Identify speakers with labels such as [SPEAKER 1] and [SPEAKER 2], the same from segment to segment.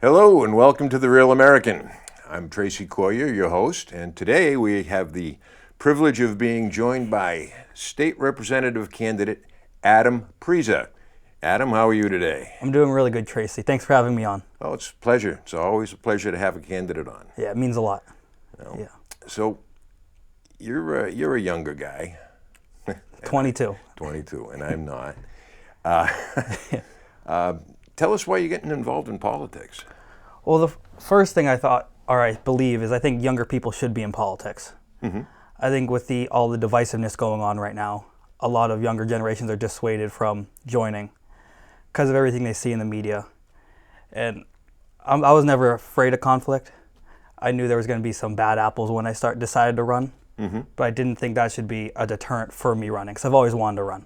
[SPEAKER 1] Hello and welcome to The Real American. I'm Tracy Coyer, your host, and today we have the privilege of being joined by State Representative candidate Adam Presa. Adam, how are you today?
[SPEAKER 2] I'm doing really good, Tracy. Thanks for having me on.
[SPEAKER 1] Oh, it's a pleasure. It's always a pleasure to have a candidate on.
[SPEAKER 2] Yeah, it means a lot.
[SPEAKER 1] Yeah. So, you're a younger guy.
[SPEAKER 2] 22.
[SPEAKER 1] 22, and I'm not. Tell us why you're getting involved in politics.
[SPEAKER 2] Well, the first thing I thought, or I believe, is I think younger people should be in politics.
[SPEAKER 1] Mm-hmm.
[SPEAKER 2] I think with all the divisiveness going on right now, a lot of younger generations are dissuaded from joining because of everything they see in the media. And I was never afraid of conflict. I knew there was going to be some bad apples when I decided to run, but I didn't think that should be a deterrent for me running, because I've always wanted to run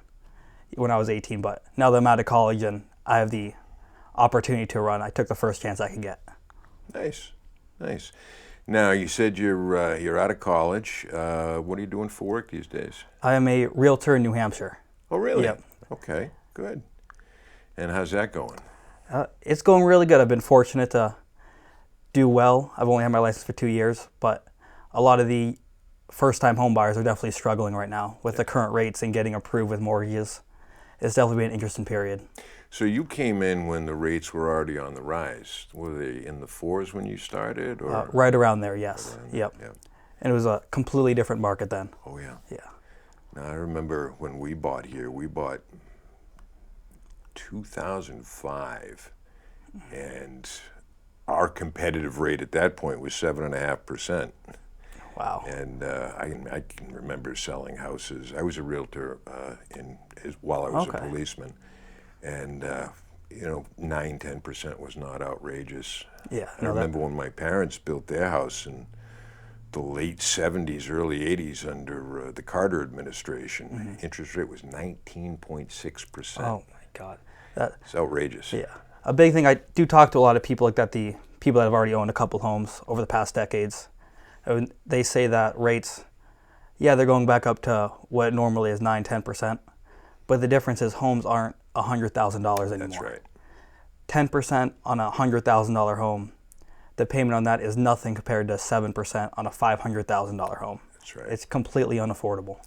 [SPEAKER 2] when I was 18. But now that I'm out of college and I have the opportunity to run, I took the first chance I could get.
[SPEAKER 1] Nice. Now, you said you're out of college. What are you doing for work these days?
[SPEAKER 2] I am a realtor in New Hampshire.
[SPEAKER 1] Oh, really?
[SPEAKER 2] Yep.
[SPEAKER 1] Okay, good. And how's that going?
[SPEAKER 2] It's going really good. I've been fortunate to do well. I've only had my license for 2 years, but a lot of the first-time home buyers are definitely struggling right now with the current rates and getting approved with mortgages. It's definitely been an interesting period.
[SPEAKER 1] So you came in when the rates were already on the rise. Were they in the fours when you started? Or?
[SPEAKER 2] Right around there, yes.
[SPEAKER 1] Around there?
[SPEAKER 2] Yep. And it was a completely different market then.
[SPEAKER 1] Oh, yeah.
[SPEAKER 2] Yeah.
[SPEAKER 1] Now, I remember when we bought here, we bought 2005, and our competitive rate at that point was 7.5%.
[SPEAKER 2] Wow.
[SPEAKER 1] And I can remember selling houses. I was a realtor while I was a policeman. And, 9-10% was not outrageous.
[SPEAKER 2] Yeah.
[SPEAKER 1] I remember when my parents built their house in the late 70s, early 80s under the Carter administration. Interest rate was 19.6%.
[SPEAKER 2] Oh, my God.
[SPEAKER 1] It's outrageous.
[SPEAKER 2] Yeah. A big thing, I do talk to a lot of people like that, the people that have already owned a couple homes over the past decades. And they say that rates, they're going back up to what normally is 9-10%. But the difference is homes aren't $100,000 anymore.
[SPEAKER 1] That's right.
[SPEAKER 2] 10% on a $100,000 home, the payment on that is nothing compared to 7% on a $500,000 home.
[SPEAKER 1] That's right.
[SPEAKER 2] It's completely unaffordable.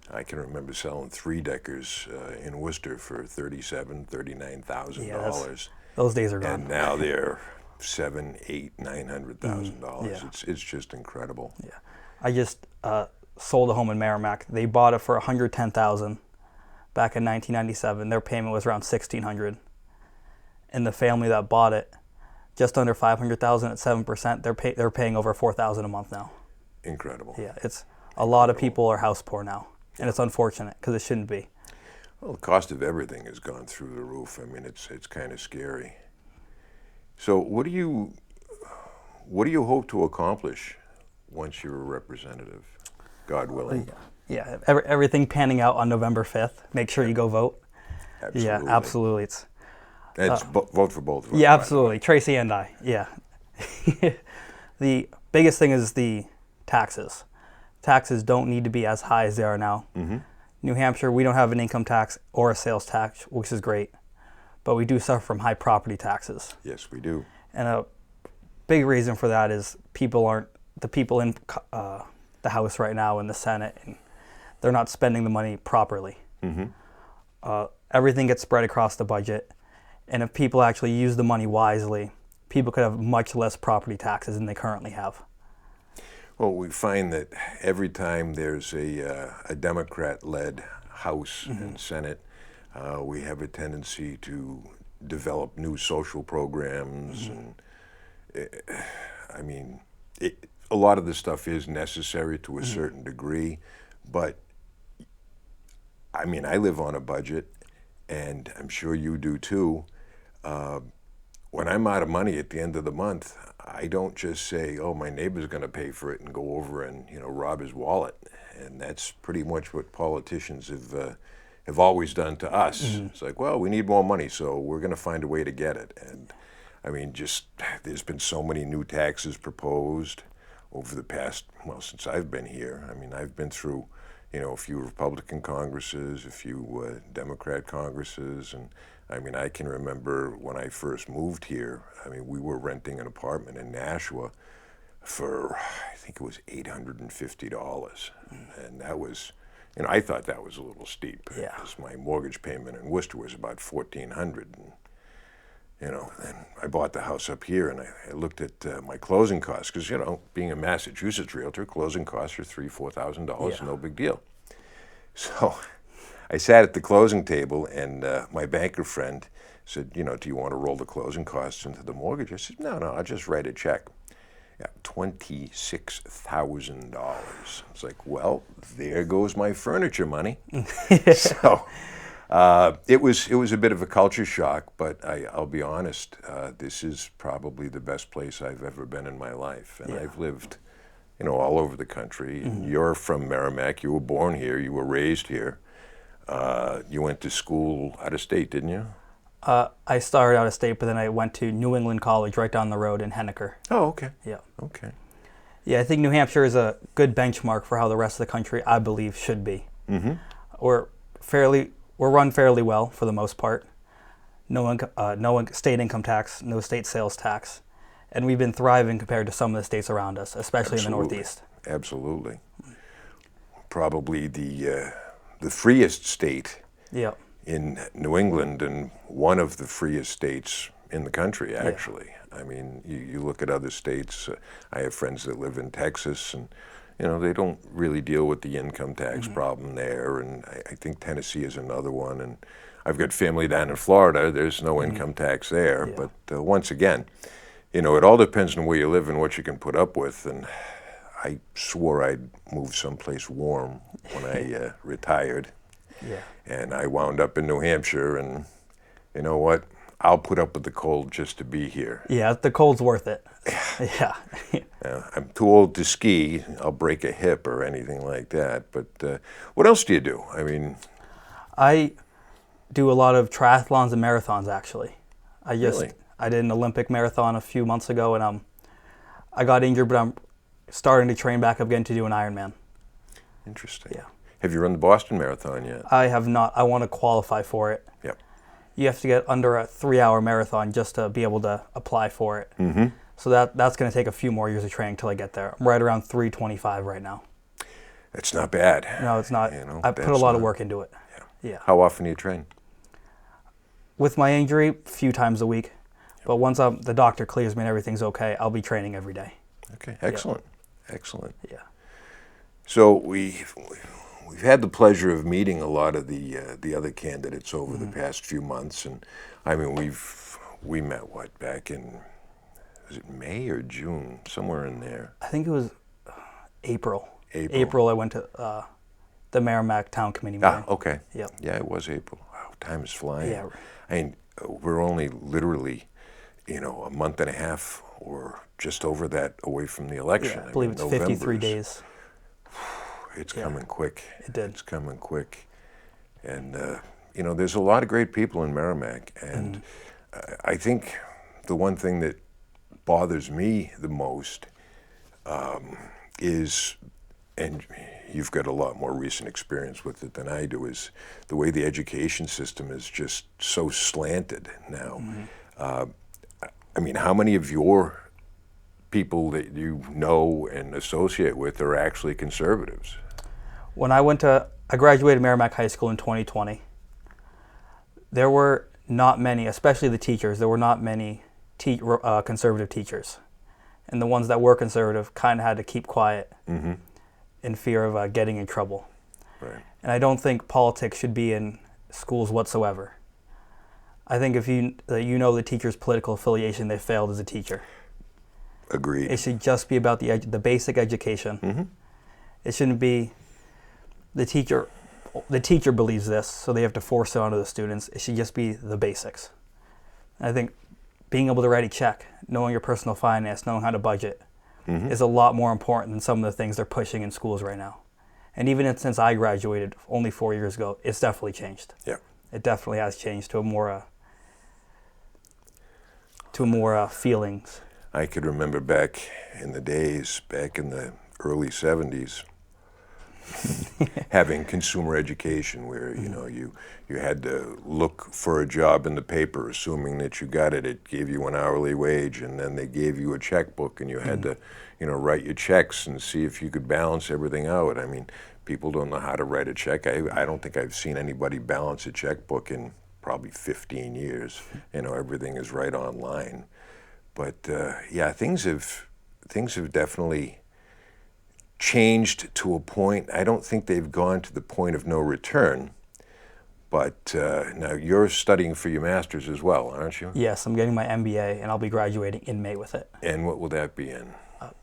[SPEAKER 1] I can remember selling three-deckers in Worcester for $37,000, $39,000.
[SPEAKER 2] Those days are gone.
[SPEAKER 1] And now they're $700,000, $800,000, $900,000. It's just incredible.
[SPEAKER 2] Yeah, I just sold a home in Merrimack. They bought it for $110,000 back in 1997. Their payment was around $1,600, and the family that bought it, just under $500,000 at 7%. They're paying over $4,000 a month now.
[SPEAKER 1] Incredible.
[SPEAKER 2] Yeah, it's a lot of people are house poor now, and it's unfortunate because it shouldn't be.
[SPEAKER 1] Well, the cost of everything has gone through the roof. I mean, it's kind of scary. So, what do you hope to accomplish once you're a representative, God willing?
[SPEAKER 2] Yeah, everything panning out on November 5th. Make sure you go vote.
[SPEAKER 1] Absolutely.
[SPEAKER 2] Yeah, absolutely.
[SPEAKER 1] It's vote for both of us.
[SPEAKER 2] Yeah, absolutely. Tracy and I. Yeah. The biggest thing is the taxes. Taxes don't need to be as high as they are now. New Hampshire, we don't have an income tax or a sales tax, which is great, but we do suffer from high property taxes.
[SPEAKER 1] Yes, we do.
[SPEAKER 2] And a big reason for that is the people in the House right now in the Senate, and they're not spending the money properly. Everything gets spread across the budget, and if people actually use the money wisely, people could have much less property taxes than they currently have.
[SPEAKER 1] Well, we find that every time there's a Democrat-led House and Senate, we have a tendency to develop new social programs, and a lot of this stuff is necessary to a certain degree, but I live on a budget, and I'm sure you do too. When I'm out of money at the end of the month, I don't just say, oh, my neighbor's going to pay for it and go over and rob his wallet. And that's pretty much what politicians have always done to us. It's like, well, we need more money, so we're going to find a way to get it. And there's been so many new taxes proposed over the past, since I've been here. I've been through, a few Republican Congresses, a few Democrat Congresses, and I mean, I can remember when I first moved here, I mean, we were renting an apartment in Nashua for, I think it was $850. And that was, I thought that was a little steep,
[SPEAKER 2] Yeah.
[SPEAKER 1] because my mortgage payment in Worcester was about $1,400. And I bought the house up here, and I looked at my closing costs, because, being a Massachusetts realtor, closing costs are $3,000-$4,000,
[SPEAKER 2] Yeah.
[SPEAKER 1] no big deal. So I sat at the closing table, and my banker friend said, do you want to roll the closing costs into the mortgage? I said, no, I'll just write a check. Yeah, $26,000. It's like, well, there goes my furniture money. So it was a bit of a culture shock, but I'll be honest, this is probably the best place I've ever been in my life. And
[SPEAKER 2] Yeah.
[SPEAKER 1] I've lived, all over the country. And you're from Merrimack. You were born here. You were raised here. You went to school out of state, didn't you?
[SPEAKER 2] I started out of state, but then I went to New England College right down the road in Henniker.
[SPEAKER 1] Oh, okay.
[SPEAKER 2] Yeah.
[SPEAKER 1] Okay.
[SPEAKER 2] Yeah, I think New Hampshire is a good benchmark for how the rest of the country, I believe, should be.
[SPEAKER 1] Mm-hmm.
[SPEAKER 2] We're run fairly well for the most part. No state income tax, no state sales tax, and we've been thriving compared to some of the states around us, especially in the Northeast.
[SPEAKER 1] Absolutely. Probably the freest state
[SPEAKER 2] Yeah.
[SPEAKER 1] in New England, and one of the freest states in the country, actually. Yeah. I mean, you look at other states. I have friends that live in Texas, and they don't really deal with the income tax problem there. And I think Tennessee is another one. And I've got family down in Florida. There's no income tax there.
[SPEAKER 2] Yeah.
[SPEAKER 1] But once again, it all depends on where you live and what you can put up with. And I swore I'd move someplace warm when I retired.
[SPEAKER 2] Yeah.
[SPEAKER 1] And I wound up in New Hampshire, and you know what? I'll put up with the cold just to be here.
[SPEAKER 2] Yeah, the cold's worth it. Yeah.
[SPEAKER 1] I'm too old to ski. I'll break a hip or anything like that. But what else do you do? I mean,
[SPEAKER 2] I do a lot of triathlons and marathons, actually.
[SPEAKER 1] Really?
[SPEAKER 2] I did an Olympic marathon a few months ago, and I got injured, but I'm starting to train back up again to do an Ironman.
[SPEAKER 1] Interesting.
[SPEAKER 2] Yeah.
[SPEAKER 1] Have you run the Boston Marathon yet?
[SPEAKER 2] I have not. I want to qualify for it.
[SPEAKER 1] Yep.
[SPEAKER 2] You have to get under a 3-hour marathon just to be able to apply for it.
[SPEAKER 1] Mm-hmm.
[SPEAKER 2] So that's going to take a few more years of training till I get there. I'm right around 3:25 right now.
[SPEAKER 1] That's not bad.
[SPEAKER 2] No, it's not. I put a lot of work into it. Yeah.
[SPEAKER 1] How often do you train?
[SPEAKER 2] With my injury, a few times a week. But once the doctor clears me and everything's okay, I'll be training every day.
[SPEAKER 1] Okay, excellent. Excellent.
[SPEAKER 2] Yeah.
[SPEAKER 1] So we've had the pleasure of meeting a lot of the other candidates over the past few months, and I mean we met back in, was it May or June, somewhere in there?
[SPEAKER 2] I think it was April.
[SPEAKER 1] April.
[SPEAKER 2] I went to the Merrimack Town Committee meeting.
[SPEAKER 1] Okay.
[SPEAKER 2] Yep.
[SPEAKER 1] Yeah, it was April. Wow, time is flying.
[SPEAKER 2] Yeah.
[SPEAKER 1] I mean, we're only literally, a month and a half or just over that away from the election.
[SPEAKER 2] Yeah, I believe it's 53 days.
[SPEAKER 1] It's coming quick.
[SPEAKER 2] It did.
[SPEAKER 1] It's coming quick. And, there's a lot of great people in Merrimack. And I think the one thing that bothers me the most is, and you've got a lot more recent experience with it than I do, is the way the education system is just so slanted now. I mean, how many of your people that you know and associate with are actually conservatives?
[SPEAKER 2] When I graduated Merrimack High School in 2020. There were not many, especially the teachers, there were not many conservative teachers. And the ones that were conservative kind of had to keep quiet in fear of getting in trouble.
[SPEAKER 1] Right.
[SPEAKER 2] And I don't think politics should be in schools whatsoever. I think if you know the teacher's political affiliation, they failed as a teacher.
[SPEAKER 1] Agreed.
[SPEAKER 2] It should just be about the basic education. It shouldn't be the teacher believes this, so they have to force it onto the students. It should just be the basics. And I think being able to write a check, knowing your personal finance, knowing how to budget, is a lot more important than some of the things they're pushing in schools right now. And even since I graduated only 4 years ago, it's definitely changed.
[SPEAKER 1] Yeah.
[SPEAKER 2] It definitely has changed to a more feelings.
[SPEAKER 1] I could remember back in the early 70s, having consumer education where, you know, you had to look for a job in the paper, assuming that you got it. It gave you an hourly wage, and then they gave you a checkbook, and you had to, you know, write your checks and see if you could balance everything out. I mean, people don't know how to write a check. I don't think I've seen anybody balance a checkbook in probably 15 years. You know, everything is right online. But yeah, things have definitely changed to a point. I don't think they've gone to the point of no return. But now you're studying for your master's as well, aren't you?
[SPEAKER 2] Yes, I'm getting my MBA, and I'll be graduating in May with it.
[SPEAKER 1] And what will that be in?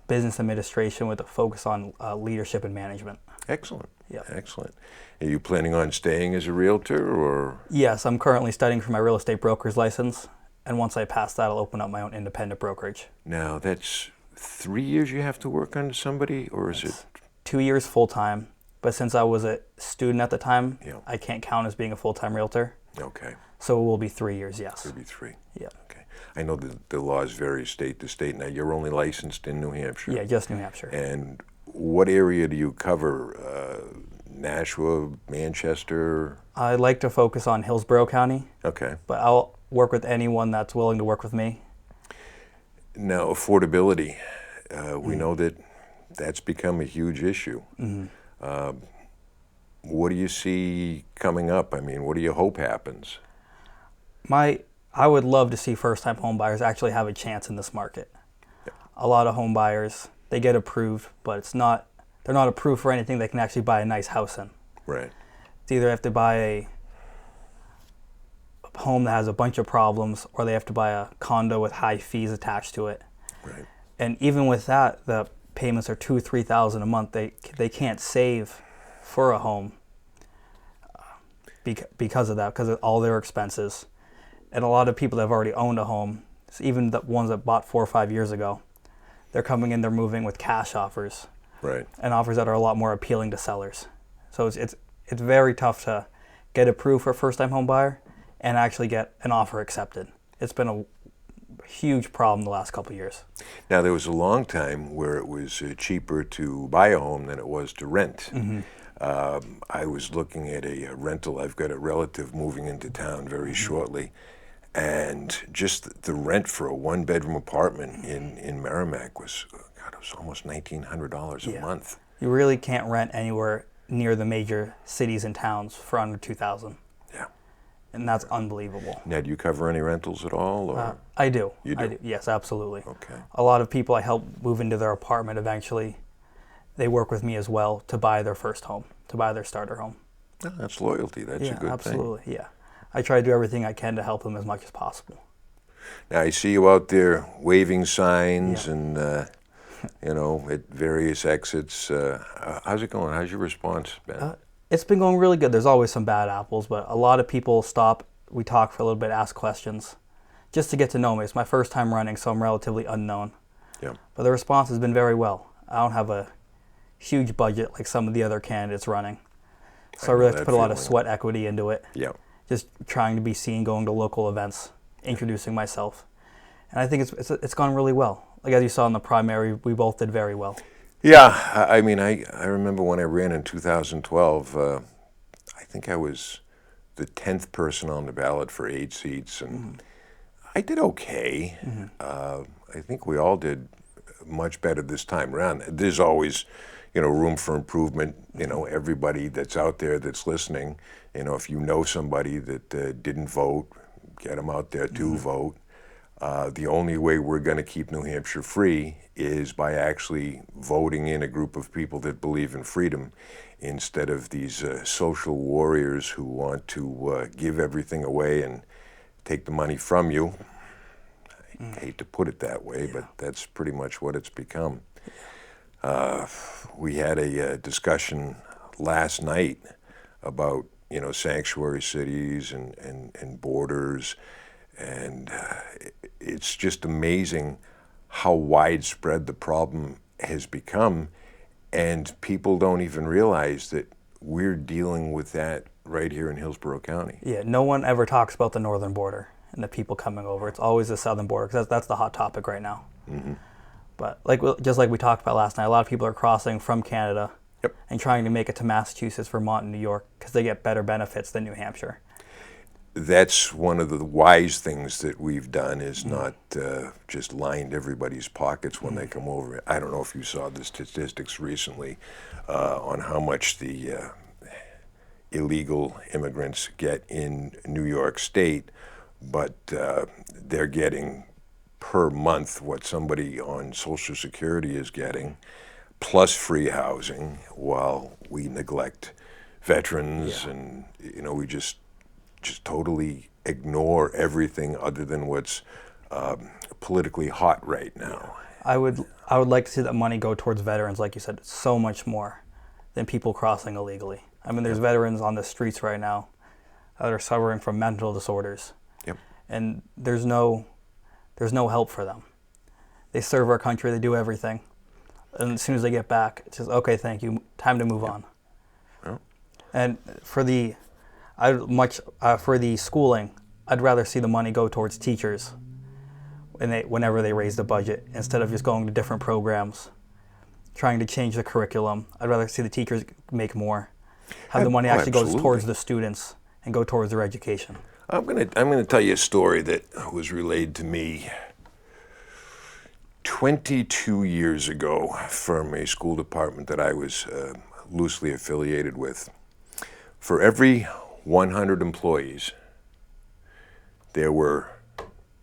[SPEAKER 2] Business administration with a focus on leadership and management.
[SPEAKER 1] Excellent.
[SPEAKER 2] Yeah.
[SPEAKER 1] Excellent. Are you planning on staying as a realtor, or?
[SPEAKER 2] Yes, I'm currently studying for my real estate broker's license, and once I pass that, I'll open up my own independent brokerage.
[SPEAKER 1] Now, that's 3 years you have to work under somebody, or is it?
[SPEAKER 2] 2 years full-time, but since I was a student at the time,
[SPEAKER 1] Yeah.
[SPEAKER 2] I can't count as being a full-time realtor.
[SPEAKER 1] Okay.
[SPEAKER 2] So it will be 3 years, yes.
[SPEAKER 1] It'll be 3.
[SPEAKER 2] Yeah.
[SPEAKER 1] Okay. I know the laws vary state to state. Now, you're only licensed in New Hampshire.
[SPEAKER 2] Yeah, just New Hampshire.
[SPEAKER 1] And what area do you cover? Nashua, Manchester?
[SPEAKER 2] I like to focus on Hillsborough County,
[SPEAKER 1] Okay.
[SPEAKER 2] but I'll work with anyone that's willing to work with me.
[SPEAKER 1] Now, affordability. We know that that's become a huge issue. What do you see coming up? I mean, what do you hope happens?
[SPEAKER 2] I would love to see first-time home buyers actually have a chance in this market. A lot of home buyers, they get approved, but they're not approved for anything they can actually buy a nice house in.
[SPEAKER 1] Right.
[SPEAKER 2] It's either they have to buy a home that has a bunch of problems, or they have to buy a condo with high fees attached to it.
[SPEAKER 1] Right.
[SPEAKER 2] And even with that, the payments are $2,000-3,000 a month. They can't save for a home because of that, because of all their expenses. And a lot of people that have already owned a home, even the ones that bought 4 or 5 years ago, they're coming in, they're moving with cash offers.
[SPEAKER 1] Right.
[SPEAKER 2] And offers that are a lot more appealing to sellers. So it's very tough to get approved for a first-time home buyer and actually get an offer accepted. It's been a huge problem the last couple of years.
[SPEAKER 1] Now, there was a long time where it was cheaper to buy a home than it was to rent. I was looking at a rental. I've got a relative moving into town very shortly, and just the rent for a one-bedroom apartment in Merrimack was, God, it was almost $1,900 a month.
[SPEAKER 2] You really can't rent anywhere near the major cities and towns for under $2,000.
[SPEAKER 1] Yeah.
[SPEAKER 2] And that's unbelievable.
[SPEAKER 1] Now, do you cover any rentals at all? Or?
[SPEAKER 2] I do.
[SPEAKER 1] You do?
[SPEAKER 2] I do. Yes, absolutely.
[SPEAKER 1] Okay.
[SPEAKER 2] A lot of people I help move into their apartment eventually, they work with me as well to buy their first home, to buy their starter home.
[SPEAKER 1] Oh, that's loyalty. That's a good
[SPEAKER 2] absolutely.
[SPEAKER 1] thing.
[SPEAKER 2] Yeah. I try to do everything I can to help them as much as possible.
[SPEAKER 1] Now, I see you out there waving signs and, you know, at various exits. How's it going? How's your response been?
[SPEAKER 2] It's been going really good. There's always some bad apples, but a lot of people stop. We talk for a little bit, ask questions, just to get to know me. It's my first time running, so I'm relatively unknown.
[SPEAKER 1] Yeah.
[SPEAKER 2] But the response has been very well. I don't have a huge budget like some of the other candidates running, so I really have to put a lot of sweat equity into it.
[SPEAKER 1] Yeah.
[SPEAKER 2] Just trying to be seen, going to local events, introducing myself, and I think it's gone really well. Like as you saw in the primary, we both did very well.
[SPEAKER 1] Yeah, I mean, I remember when I ran in 2012, I think I was the 10th person on the ballot for 8 seats, and I did okay. I think we all did much better this time around. There's always, you know, room for improvement. You know, everybody that's out there that's listening, you know, if you know somebody that didn't vote, get them out there to vote. The only way we're going to keep New Hampshire free is by actually voting in a group of people that believe in freedom instead of these social warriors who want to give everything away and take the money from you. I hate to put it that way, but that's pretty much what it's become. We had a discussion last night about, you know, sanctuary cities and borders, and it's just amazing how widespread the problem has become, and people don't even realize that we're dealing with that right here in Hillsborough County.
[SPEAKER 2] Yeah, no one ever talks about the northern border and the people coming over. It's always the southern border because that's the hot topic right now. But just like we talked about last night, a lot of people are crossing from Canada
[SPEAKER 1] Yep.
[SPEAKER 2] and trying to make it to Massachusetts, Vermont, and New York because they get better benefits than New Hampshire.
[SPEAKER 1] That's one of the wise things that we've done is not just lined everybody's pockets when they come over. I don't know if you saw the statistics recently on how much the illegal immigrants get in New York State, but they're getting per month what somebody on Social Security is getting, plus free housing, while we neglect veterans and we just totally ignore everything other than what's politically hot right now.
[SPEAKER 2] I would like to see that money go towards veterans, like you said, so much more than people crossing illegally. I mean, there's veterans on the streets right now that are suffering from mental disorders,
[SPEAKER 1] Yep.
[SPEAKER 2] and there's no help for them. They serve our country, they do everything, and as soon as they get back, it's just okay, thank you, time to move on.
[SPEAKER 1] Yep.
[SPEAKER 2] And for the schooling, I'd rather see the money go towards teachers whenever they raise the budget instead of just going to different programs, trying to change the curriculum. I'd rather see the teachers make more, have the money actually goes towards the students and go towards their education.
[SPEAKER 1] I'm gonna tell you a story that was relayed to me 22 years ago from a school department that I was loosely affiliated with. For every 100 employees, there were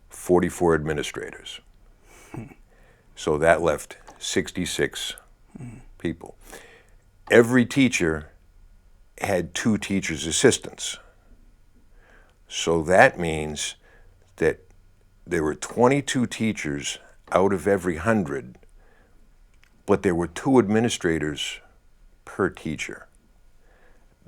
[SPEAKER 1] 44 administrators. So that left 66 people. Every teacher had 2 teachers' assistants. So that means that there were 22 teachers out of every 100, but there were 2 administrators per teacher.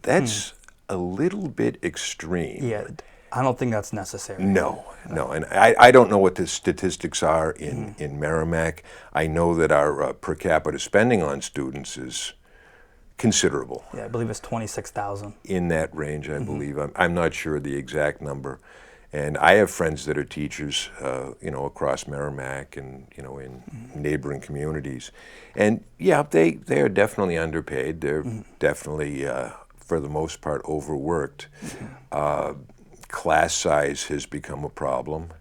[SPEAKER 1] That's a little bit extreme.
[SPEAKER 2] Yeah, I don't think that's necessary.
[SPEAKER 1] No, and I don't know what the statistics are in Merrimack. I know that our per capita spending on students is considerable.
[SPEAKER 2] Yeah, I believe it's 26,000.
[SPEAKER 1] In that range, I believe. I'm not sure the exact number. And I have friends that are teachers, across Merrimack and, in neighboring communities. And yeah, they are definitely underpaid. They're definitely, for the most part, overworked. Class size has become a problem.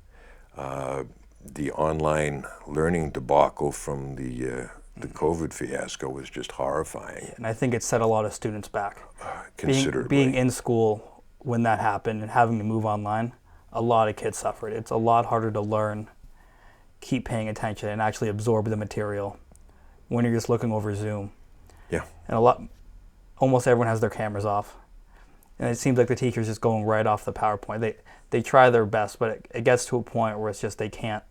[SPEAKER 1] The online learning debacle from the COVID fiasco was just horrifying.
[SPEAKER 2] And I think it set a lot of students back.
[SPEAKER 1] Considerably.
[SPEAKER 2] Being in school when that happened and having to move online, a lot of kids suffered. It's a lot harder to learn, keep paying attention, and actually absorb the material when you're just looking over Zoom.
[SPEAKER 1] Yeah.
[SPEAKER 2] And almost everyone has their cameras off. And it seems like the teacher's just going right off the PowerPoint. They try their best, but it gets to a point where it's just they can't.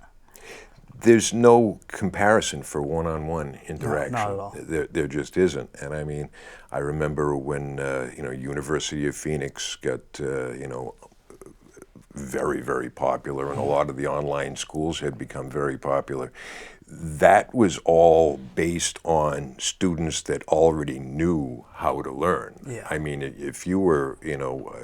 [SPEAKER 1] There's no comparison for one-on-one interaction.
[SPEAKER 2] No, not at all.
[SPEAKER 1] There just isn't. And I mean, I remember when University of Phoenix got very, very popular, and a lot of the online schools had become very popular. That was all based on students that already knew how to learn.
[SPEAKER 2] Yeah.
[SPEAKER 1] I mean, if you were,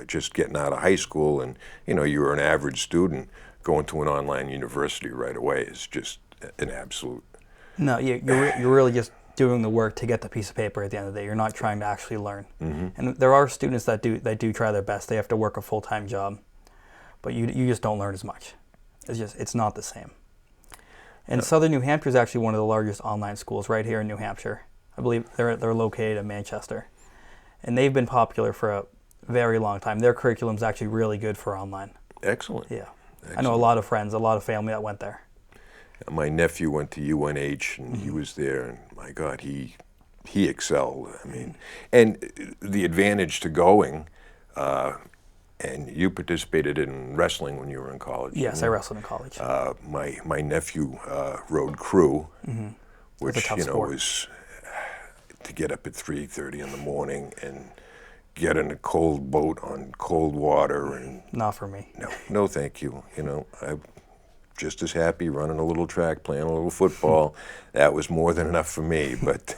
[SPEAKER 1] just getting out of high school and, you were an average student, going to an online university right away is just an absolute.
[SPEAKER 2] No, you're really just doing the work to get the piece of paper at the end of the day. You're not trying to actually learn. And there are students that do try their best. They have to work a full-time job, but you just don't learn as much. It's not the same. And Southern New Hampshire is actually one of the largest online schools right here in New Hampshire. I believe they're located in Manchester, and they've been popular for a very long time. Their curriculum is actually really good for online.
[SPEAKER 1] Excellent.
[SPEAKER 2] Yeah.
[SPEAKER 1] Excellent.
[SPEAKER 2] I know a lot of friends, a lot of family that went there.
[SPEAKER 1] My nephew went to UNH, and he was there, and my God, he excelled. I mean, and the advantage to going, and you participated in wrestling when you were in college.
[SPEAKER 2] Yes, I wrestled in college.
[SPEAKER 1] My nephew rode crew, which
[SPEAKER 2] It's a tough sport.
[SPEAKER 1] was to get up at 3:30 in the morning and get in a cold boat on cold water, and
[SPEAKER 2] Not for me.
[SPEAKER 1] no, thank you. I'm just as happy running a little track, playing a little football. That was more than enough for me. But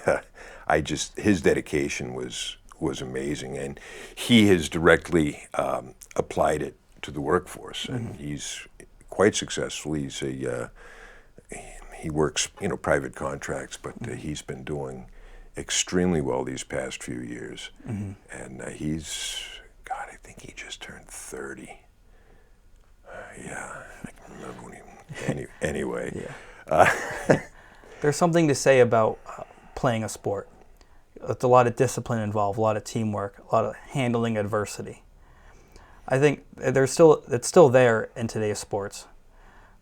[SPEAKER 1] his dedication was amazing, and he has directly applied it to the workforce, and he's quite successful. He works private contracts, but he's been doing extremely well these past few years. And he's, God, I think he just turned 30. Yeah, I can remember when anyway.
[SPEAKER 2] Yeah. There's something to say about playing a sport. It's a lot of discipline involved, a lot of teamwork, a lot of handling adversity. I think it's still there in today's sports,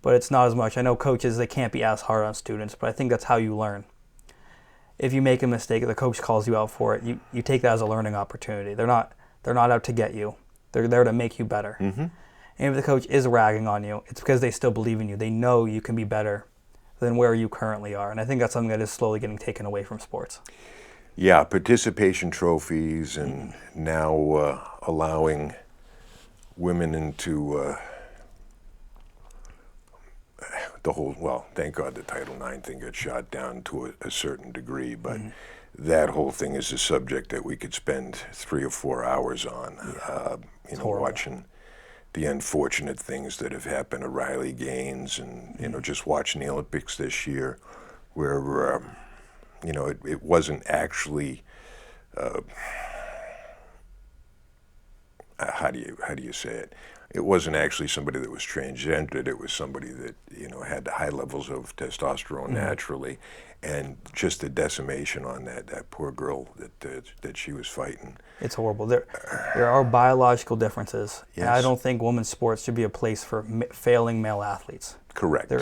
[SPEAKER 2] but it's not as much. I know coaches, they can't be as hard on students, but I think that's how you learn. If you make a mistake, the coach calls you out for it. You take that as a learning opportunity. They're not out to get you. They're there to make you better. And if the coach is ragging on you, it's because they still believe in you. They know you can be better than where you currently are. And I think that's something that is slowly getting taken away from sports.
[SPEAKER 1] Yeah, participation trophies, and now allowing women into the whole, well, thank God the Title IX thing got shot down to a certain degree, but that whole thing is a subject that we could spend 3 or 4 hours on, watching the unfortunate things that have happened to Riley Gaines, and, just watching the Olympics this year where, it wasn't actually, how do you say it? It wasn't actually somebody that was transgendered. It was somebody that had high levels of testosterone naturally, and just the decimation on that poor girl that she was fighting.
[SPEAKER 2] It's horrible. There are biological differences, and I
[SPEAKER 1] Yes.
[SPEAKER 2] don't think women's sports should be a place for failing male athletes.
[SPEAKER 1] Correct.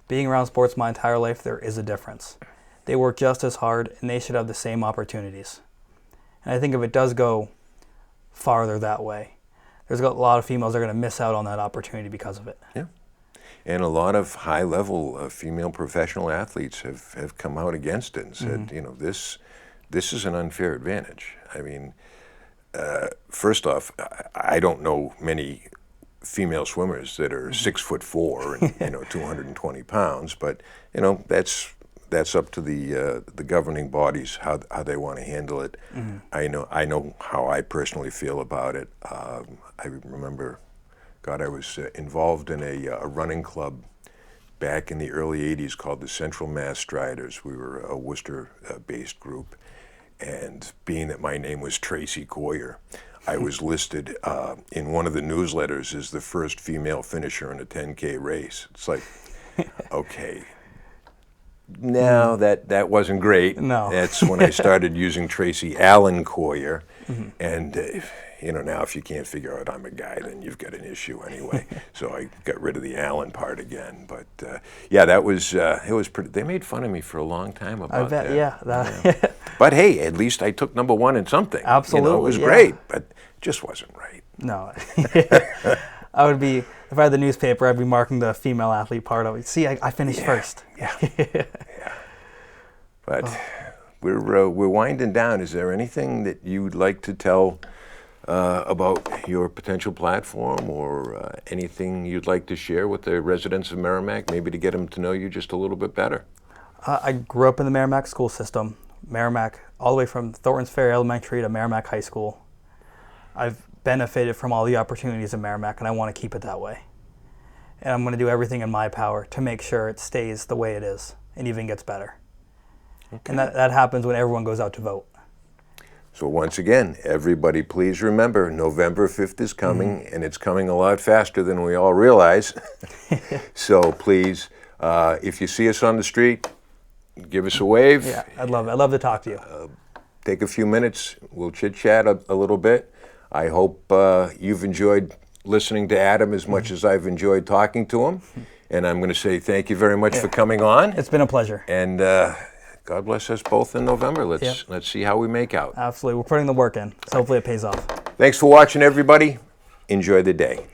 [SPEAKER 2] Being around sports my entire life, there is a difference. They work just as hard, and they should have the same opportunities. And I think if it does go farther that way, there's a lot of females that are going to miss out on that opportunity because of it.
[SPEAKER 1] Yeah. And a lot of high-level female professional athletes have come out against it and said, this is an unfair advantage. I mean, first off, I don't know many female swimmers that are 6'4" and 220 pounds, but that's up to the governing bodies how they want to handle it. I know how I personally feel about it. I remember, God, I was involved in a running club back in the early 80s called the Central Mass Striders. We were a Worcester-based group, and being that my name was Tracy Coyer, I was listed in one of the newsletters as the first female finisher in a 10K race. It's like, okay. No, that wasn't great.
[SPEAKER 2] No.
[SPEAKER 1] That's when I started using Tracy Allen Coyer, and now if you can't figure out I'm a guy, then you've got an issue anyway. So I got rid of the Allen part again. But that was it was pretty. They made fun of me for a long time about
[SPEAKER 2] I bet,
[SPEAKER 1] that.
[SPEAKER 2] yeah.
[SPEAKER 1] But hey, at least I took #1 in something.
[SPEAKER 2] Absolutely,
[SPEAKER 1] it was great, but it just wasn't right.
[SPEAKER 2] No. I would be, if I had the newspaper, I'd be marking the female athlete part of it. See, I finished first.
[SPEAKER 1] Yeah. But we're winding down. Is there anything that you'd like to tell about your potential platform, or anything you'd like to share with the residents of Merrimack, maybe to get them to know you just a little bit better?
[SPEAKER 2] I grew up in the Merrimack school system. Merrimack, all the way from Thorntons Ferry Elementary to Merrimack High School. I've benefited from all the opportunities in Merrimack, and I want to keep it that way. And I'm going to do everything in my power to make sure it stays the way it is and even gets better. Okay. And that happens when everyone goes out to vote.
[SPEAKER 1] So once again, everybody please remember, November 5th is coming, and it's coming a lot faster than we all realize. So please, if you see us on the street, give us a wave.
[SPEAKER 2] Yeah, I'd love to talk to you.
[SPEAKER 1] Take a few minutes. We'll chit-chat a little bit. I hope you've enjoyed listening to Adam as much as I've enjoyed talking to him. And I'm going to say thank you very much for coming on.
[SPEAKER 2] It's been a pleasure.
[SPEAKER 1] And God bless us both in November. Let's see how we make out.
[SPEAKER 2] Absolutely. We're putting the work in, so hopefully it pays off.
[SPEAKER 1] Thanks for watching, everybody. Enjoy the day.